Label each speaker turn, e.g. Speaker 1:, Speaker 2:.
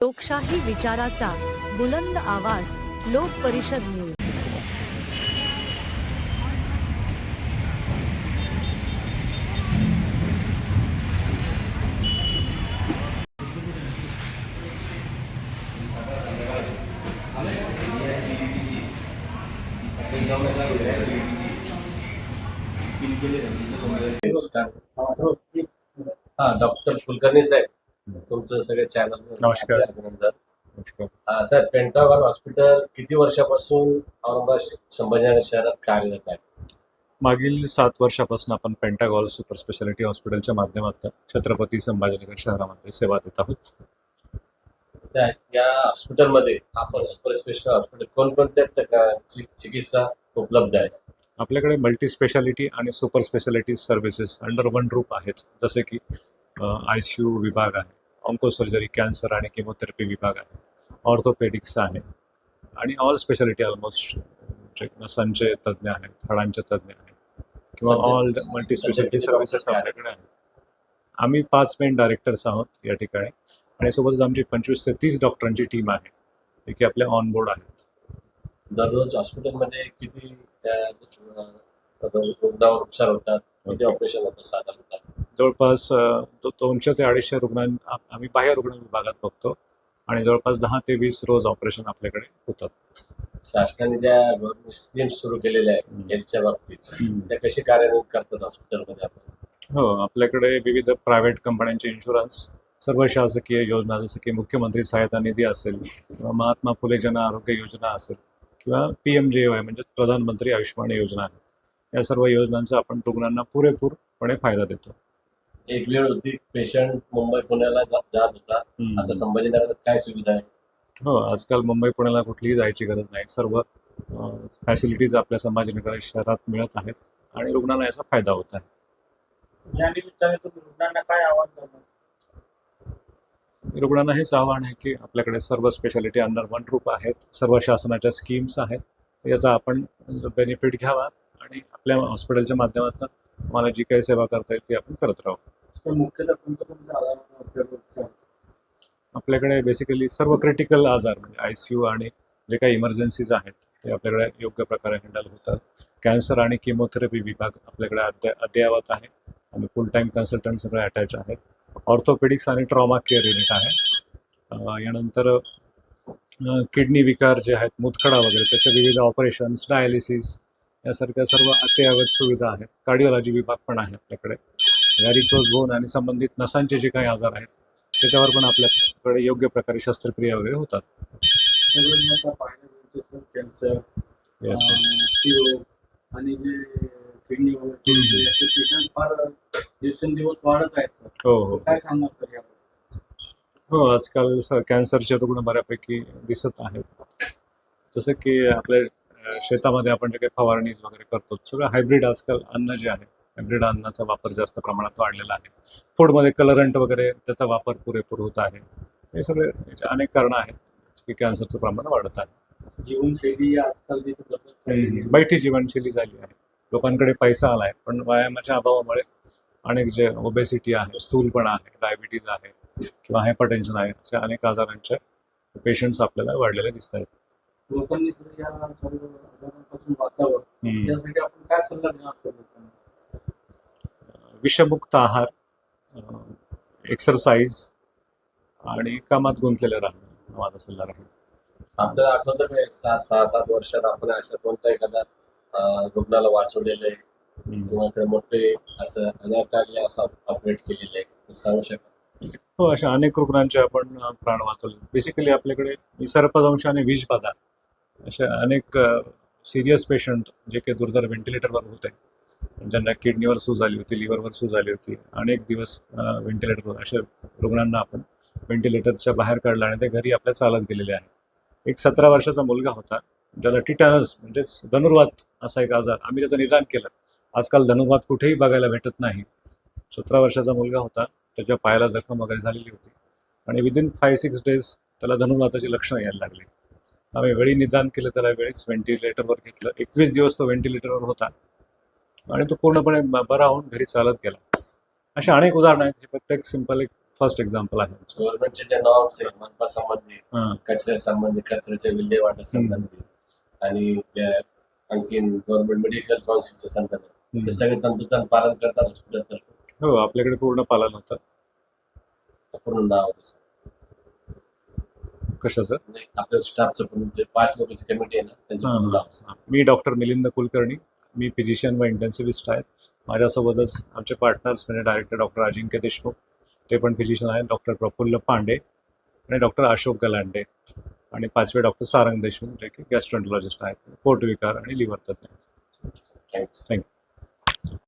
Speaker 1: लोकशाही विचाराचा बुलंद आवाज लोक परिषद न्यूज.
Speaker 2: डॉक्टर कुलकर्णी साहेब, तुमचं सगळं चॅनल
Speaker 3: नमस्कार.
Speaker 2: अभिनंदन. साहेब, पेंटागॉन हॉस्पिटल किती वर्षापासून औरंगाबाद संभाजीनगर शहरात कार्यरत आहे?
Speaker 3: मागील 7 वर्षापासून आपण पेंटागॉल सुपर स्पेशालिटी हॉस्पिटलच्या माध्यमातून छत्रपती संभाजीनगर शहरामध्ये सेवा देत आहोत.
Speaker 2: या हॉस्पिटलमध्ये आपण सुपर स्पेशल हॉस्पिटल कोणकोणत्या प्रकारची चिकित्सा उपलब्ध आहे?
Speaker 3: आपल्याकडे मल्टी स्पेशालिटी आणि super speciality services under one roof आहेत. जसे की ICU विभाग आहे, ऑन्को सर्जरी, कॅन्सर आणि केमोथेरपी विभाग आहे, ऑर्थोपेडिक्स आहे आणि ऑल स्पेशालिटी ऑलमोस्ट नसांचे तज्ज्ञ आहेत, हाडांचे तज्ज्ञ आहेत किंवा ऑल मल्टी स्पेशालिटी सर्व्हिसेस आपल्याकडे आहेत. आम्ही 5 मेन डायरेक्टर्स आहोत या ठिकाणी आणि सोबतच आमची 25 ते 30 डॉक्टरांची टीम आहे, जे की आपल्या ऑन बोर्ड आहेत.
Speaker 2: दररोज हॉस्पिटलमध्ये किती रुग्णावर उपचार होतात, किती ऑपरेशन होतात साधारणतः?
Speaker 3: जवळपास 200 ते 250 रुग्णांना आम्ही बाह्य रुग्ण विभागात बघतो आणि जवळपास 10 ते 20 रोज ऑपरेशन आपल्याकडे होतात.
Speaker 2: शासनाने ज्या गव्हर्नमेंट स्कीम सुरू केलेल्या आहेत हेल्थच्या बाबतीत, त्या कशी कार्यान्वित करतात हॉस्पिटलमध्ये आपण?
Speaker 3: हो, आपल्याकडे विविध प्रायव्हेट कंपन्यांचे इन्शुरन्स, सर्व शासकीय योजना जसं की मुख्यमंत्री सहायता निधी असेल किंवा महात्मा फुले जन आरोग्य योजना असेल किंवा PMJY म्हणजे प्रधानमंत्री आयुष्यमान योजना आहे, या सर्व योजनांचा आपण रुग्णांना पुरेपूरपणे फायदा देतो.
Speaker 2: एक वेळ होती पेशंट मुंबई पुण्याला जात होता, आता संभाजीनगरात काय सुविधा आहे?
Speaker 3: हो, आजकाल मुंबई पुण्याला कुठलीही जायची गरज नाही. सर्व फॅसिलिटीज आपल्या संभाजीनगर शहरात मिळत आहेत आणि रुग्णांना याचा फायदा होत आहे.
Speaker 4: या निमित्ताने तुम्ही रुग्णांना काय आवाहन करणार?
Speaker 3: रुग्णांना हेच आव्हान आहे की आपल्याकडे सर्व स्पेशालिटी अंडर वन रूफ आहेत, सर्व शासनाच्या स्कीम्स आहेत, याचा आपण बेनिफिट घ्यावा आणि आपल्या हॉस्पिटलच्या माध्यमातून मला जी काही सेवा करता येईल ती आपण करत राहू.
Speaker 4: तर मुख्यतः कोणत्या आजार
Speaker 3: आपल्याकडे बेसिकली सर्व क्रिटिकल आजार म्हणजे ICU आणि जे काही इमर्जन्सीज आहेत ते आपल्याकडे योग्य प्रकारे हँडल होतात. कॅन्सर आणि केमोथेरपी विभाग आपल्याकडे अद्ययावत आहे आणि फुल टाईम कन्सल्टंट सगळे अटॅच आहेत. ऑर्थोपेडिक्स आणि ट्रॉमा केअर युनिट आहे. यानंतर किडनी विकार जे आहेत, मुतखडा वगैरे, त्याचे विविध ऑपरेशन्स, डायलिसिस यासारख्या सर्व अद्ययावत सुविधा आहेत. कार्डिओलॉजी विभाग पण आहे आपल्याकडे. व्हॅरिकोज बोन आणि संबंधित नसांचे जे काही आजार आहेत त्याच्यावर पण आपल्याकडे योग्य प्रकारे शस्त्रक्रिया वगैरे होतात.
Speaker 4: कॅन्सर आणि जे किडनी पेशंट फार दिवसेंदिवस वाढत आहेत सर.
Speaker 3: हो,
Speaker 4: काय सांगणार सर याबद्दल?
Speaker 3: हो, आजकाल कॅन्सरचे रुग्ण बऱ्यापैकी दिसत आहेत. जसं की आपल्या शेतामध्ये आपण जे काही फवारणीज वगैरे करतो, सगळं हायब्रिड आजकाल अन्न जे आहे, हायब्रिड अन्नाचा वापर जास्त प्रमाणात वाढलेला आहे. फूडमध्ये कलरंट वगैरे त्याचा वापर पुरेपूर होत आहे. हे सगळे याचे अनेक कारणं आहेत की कॅन्सरचं प्रमाण वाढत आहे.
Speaker 4: जीवनशैली आजकाल जी बदलत चाललेली आहे.
Speaker 3: बैठी जीवनशैली झाली आहे. लोकांकडे पैसा आला आहे, पण व्यायामाच्या अभावामुळे अनेक जे ओबेसिटी आहे, स्थूलपणा आहे, डायबिटीज आहे किंवा हायपरटेन्शन आहे, अशा अनेक आजारांचे पेशंट्स आपल्याला वाढलेले दिसत आहेत.
Speaker 4: लोकांनी सर या सर्व आजारांपासून वाचावं यासाठी आपण काय सल्ला देणार सर लोकांना?
Speaker 3: विषमुक्त आहार, एक्सरसाइज आणि कामात गुंतलेले राहणं माझा सल्ला राहील.
Speaker 2: आपल्याला आठवतं काय 6-7 वर्षात आपण असं कोणता एखादा रुग्णाला वाचवलेलं आहे किंवा काही मोठे असं अनाकारले असं ऑपरेट केलेलं आहे, सांगू शकता?
Speaker 3: हो, अशा अनेक रुग्णांचे आपण प्राण वाचवले. बेसिकली आपल्याकडे सर्पदंश आणि विषबाधा अशा अनेक सिरियस पेशंट जे काही दुर्धर व्हेंटिलेटरवर होते, ज्यांना किडनीवर सूज आली होती, लिव्हरवर सूज आली होती, अनेक दिवस व्हेंटिलेटरवर, अशा रुग्णांना आपण व्हेंटिलेटरच्या बाहेर काढलं आणि ते घरी आपल्या चालत गेलेले आहे. एक 17 वर्षाचा मुलगा होता, ज्याला टिटॅनस म्हणजेच धनुर्वात असा एक आजार, आम्ही त्याचं निदान केलं. आजकाल धनुर्वात कुठेही बघायला भेटत नाही. 17 वर्षाचा मुलगा होता, त्याच्या पायाला जखम वगैरे झालेली होती आणि विदिन 5-6 डेज त्याला धनुर्वाताची लक्षणं यायला लागली. आम्ही वेळी निदान केलं, त्याला वेळीच व्हेंटिलेटरवर घेतलं. 21 दिवस तो व्हेंटिलेटरवर होता आणि तो पूर्णपणे बरा होऊन घरी चालत गेला. अशा अनेक उदाहरणं आहेत. हे प्रत्येक सिंपल एक फर्स्ट एक्झाम्पल आहे आमचं.
Speaker 2: गव्हर्नमेंटचे जे नॉर्म्स आहे मनपा संबंधी,
Speaker 3: हां.
Speaker 2: कचऱ्यासंबंधी, कचऱ्याच्या विल्हेवाटा संदर्भी आणि त्या आणखीन गव्हर्नमेंट मेडिकल काउन्सिलच्या संदर्भात ते सगळे तंतोतंत पालन करतात हॉस्पिटल
Speaker 3: हो, आपल्याकडे पूर्ण पालन होतं.
Speaker 2: पूर्ण नाव होतं सर.
Speaker 3: कशाचं?
Speaker 2: म्हणजे आपल्या स्टाफचं पण जे 5 लोकांची कमिटी आहे ना त्यांचं पूर्ण नाव असतं.
Speaker 3: मी डॉक्टर मिलिंद कुलकर्णी, मी फिजिशियन व इंटेन्सिव्हिस्ट आहे. माझ्यासोबतच आमचे पार्टनर्स म्हणजे डायरेक्टर डॉक्टर अजिंक्य देशमुख, ते पण फिजिशियन आहेत, डॉक्टर प्रफुल्ल पांडे आणि डॉक्टर अशोक गलांडे आणि 5वे डॉक्टर सारंग देशमुख, जे की गॅस्ट्रोएंटरॉलॉजिस्ट आहेत, पोटविकार आणि लिव्हर तज्ञ.
Speaker 2: थँक्यू.
Speaker 3: थँक्यू.